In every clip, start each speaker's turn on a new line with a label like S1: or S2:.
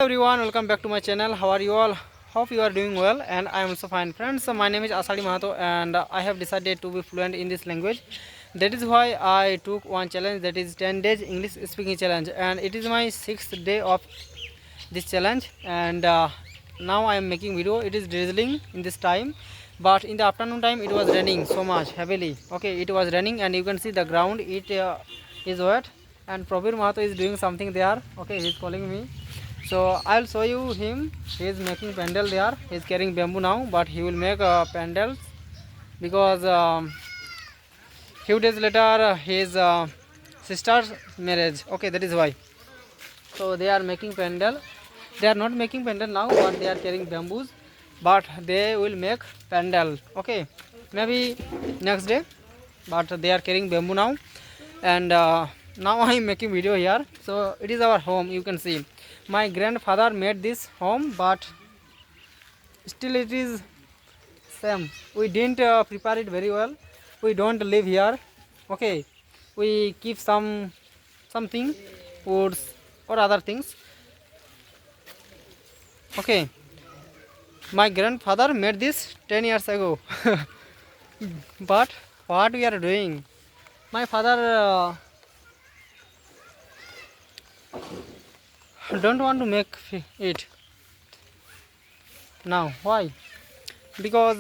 S1: Everyone, welcome back to my channel. How are you all? Hope you are doing well, and I am also fine. Friends, my name is Asadi Mahato and I have decided to be fluent in this language. That is why I took one challenge, that is 10 days English speaking challenge, and it is my 6th day of this challenge. And now I am making video. It is drizzling in this time, but in the afternoon time it was raining so much heavily. Okay, it was raining and you can see the ground, it is wet, and Prabir Mahato is doing something there. Okay, he is calling me, so I'll show you him. He is making pandal there. He is carrying bamboo now, but he will make pandals because few days later his sister's marriage. Okay, that is why. So they are making pandal. They are not making pandal now, but they are carrying bamboos. But they will make pandal. Okay, maybe next day. But they are carrying bamboo now, and now I am making video here. So it is our home. You can see my grandfather made this home, but still it is same. We didn't prepare it very well. We don't live here. Okay, we keep something woods or other things. Okay, my grandfather made this 10 years ago. But what we are doing, my father don't want to make it now. Why? Because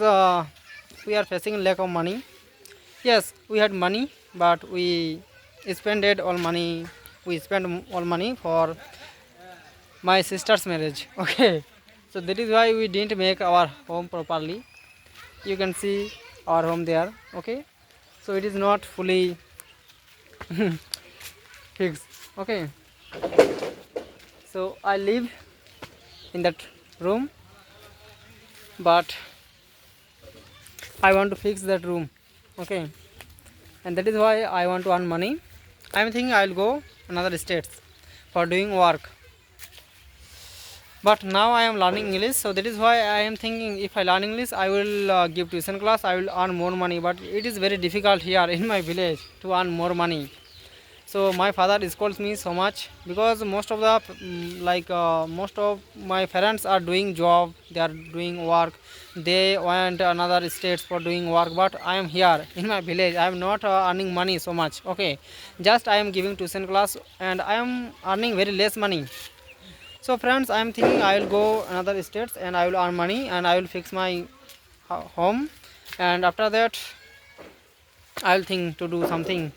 S1: we are facing lack of money. Yes, we had money, but we spent all money. We spent all money for my sister's marriage. Okay, so that is why we didn't make our home properly. You can see our home there. Okay, so it is not fully fixed. Okay, so I live in that room, but I want to fix that room. Okay, and that is why I want to earn money. I am thinking I will go another states for doing work, but now I am learning English, so that is why I am thinking if I learn English I will give tuition class, I will earn more money. But it is very difficult here in my village to earn more money. So my father scolds me so much because most of the most of my parents are doing job, they are doing work, they went another states for doing work, but I am here in my village. I am not earning money so much. Okay, just I am giving tuition class and I am earning very less money. So friends, I am thinking I will go another states and I will earn money and I will fix my home, and after that I will think to do something,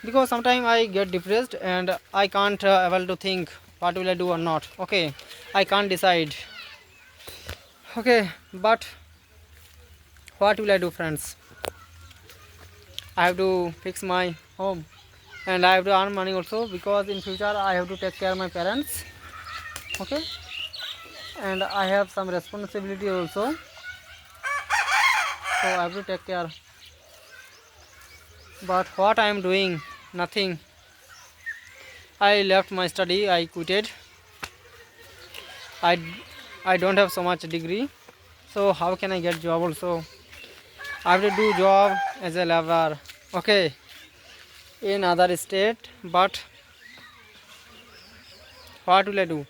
S1: because sometimes I get depressed and I can't able to think what will I do or not. Okay, I can't decide. Okay, but what will I do, friends? I have to fix my home and I have to earn money also, because in future I have to take care of my parents. Okay, and I have some responsibility also, so I have to take care. But what I am doing? Nothing. I left my study, I quitted. I, I don't have so much degree, so how can I get job also? I have to do job as a laborer. Okay, in other state, but what will I do?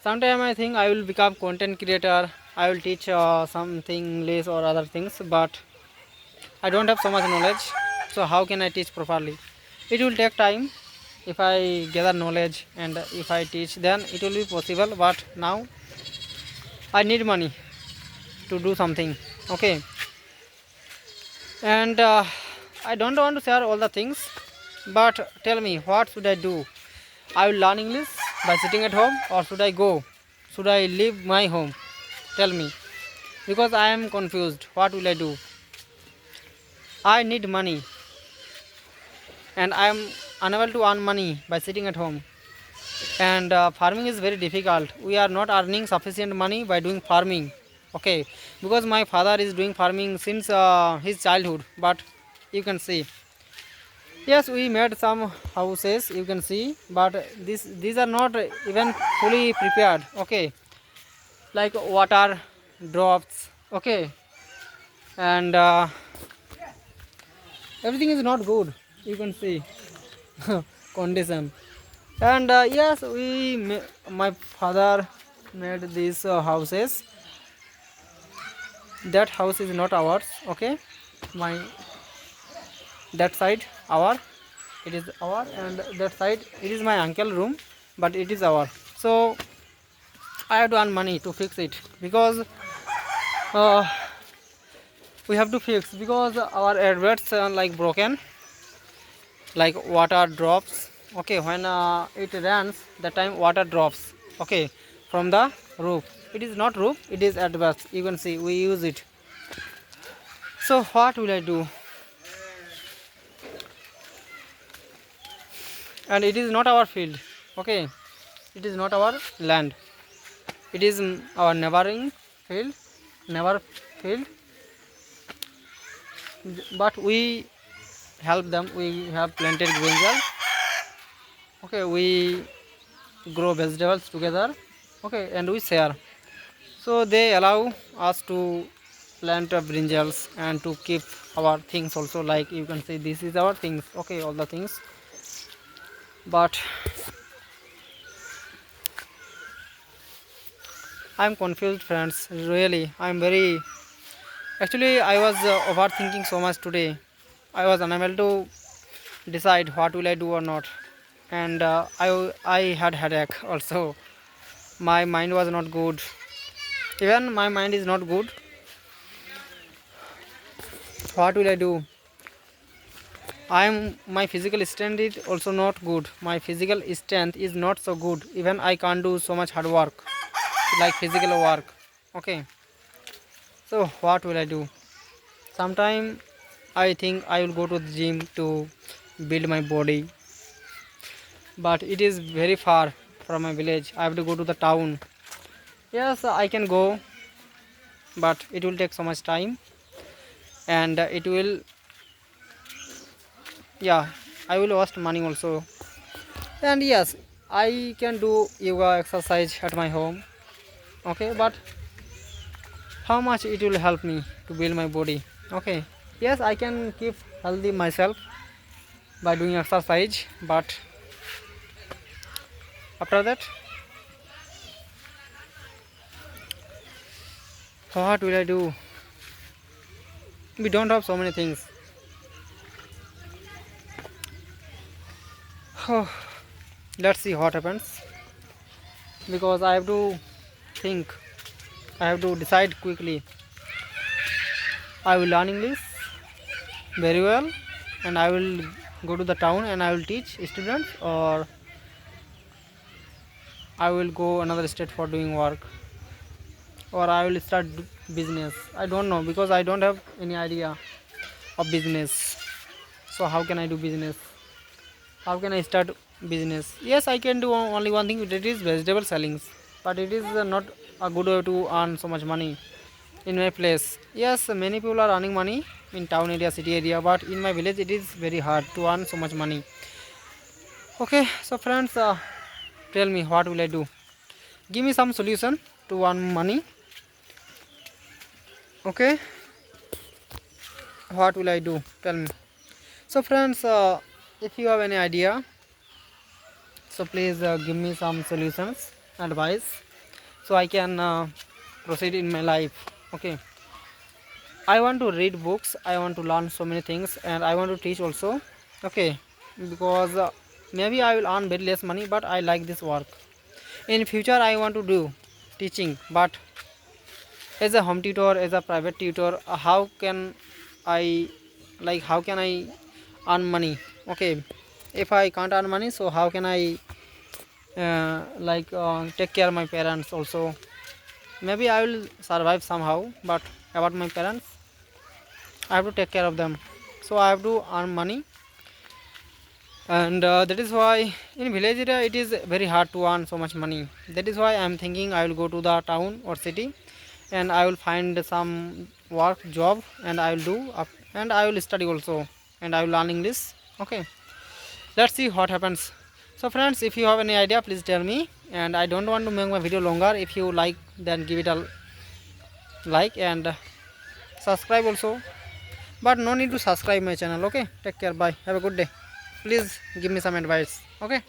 S1: Sometime I think I will become content creator. I will teach something English or other things, but I don't have so much knowledge. So how can I teach properly? It will take time. If I gather knowledge and if I teach, then it will be possible. But now I need money to do something. Okay, and I don't want to share all the things, but tell me, what should I do? I will learn English by sitting at home, or should I go? Should I leave my home? Tell me, because I am confused. What will I do? I need money and I am unable to earn money by sitting at home, and farming is very difficult. We are not earning sufficient money by doing farming. Okay, because my father is doing farming since his childhood. But you can see, yes, we made some houses, you can see, but these are not even fully prepared. Okay, like water drops. Okay, and everything is not good, you can see. Condition. And yes, my father made these houses. That house is not ours. Okay, my that side our, it is our, and that side it is my uncle room, but it is our. So I have to earn money to fix it, because uh, we have to fix, because our adverts are like broken, like water drops. Okay, when it rains, that time water drops. Okay, from the roof. It is not roof, it is adverts. You can see we use it. So what will I do? And it is not our field. Okay, it is not our land. It is our neighboring field, neighbor field. But we help them. We have planted brinjal. Okay, we grow vegetables together. Okay, and we share. So they allow us to plant brinjals and to keep our things also. Like you can see, this is our things. Okay, all the things. But I'm confused, friends. Really, I'm very. Actually, I was overthinking so much today. I was unable to decide what will I do or not, and I had headache also. My mind was not good. Even my mind is not good. What will I do? My physical strength is also not good. My physical strength is not so good. Even I can't do so much hard work, like physical work. Okay. So what will I do? Sometime I think I will go to the gym to build my body, but it is very far from my village. I have to go to the town. Yes, I can go, but it will take so much time, and it will, yeah, I will waste money also. And yes, I can do yoga exercise at my home. Okay, but how much it will help me to build my body? Okay, yes, I can keep healthy myself by doing exercise, but after that, what will I do? We don't have so many things. Oh, let's see what happens, because I have to think, I have to decide quickly. I will learn English very well, and I will go to the town and I will teach students, or I will go another state for doing work, or I will start business. I don't know, because I don't have any idea of business. So how can I do business? How can I start business? Yes, I can do only one thing, that is vegetable sellings, but it is not a good way to earn so much money in my place. Yes, many people are earning money in town area, city area, but in my village it is very hard to earn so much money. Okay, so friends, tell me, what will I do? Give me some solution to earn money. Okay, what will I do? Tell me. So friends, if you have any idea, so please give me some solutions, advice, so I can proceed in my life. Okay, I want to read books, I want to learn so many things, and I want to teach also. Okay, because maybe I will earn very less money, but I like this work. In future I want to do teaching, but as a home tutor, as a private tutor, how can I, like how can I earn money? Okay, if I can't earn money, so how can I take care of my parents also? Maybe I will survive somehow, but about my parents, I have to take care of them. So I have to earn money, and that is why in village area it is very hard to earn so much money. That is why I am thinking I will go to the town or city, and I will find some work job, and I will do up, and I will study also, and I will learn English. Okay, let's see what happens. So friends, if you have any idea, please tell me, and I don't want to make my video longer. If you like, then give it a like, and subscribe also, but no need to subscribe my channel. Okay, take care, bye, have a good day. Please give me some advice. Okay.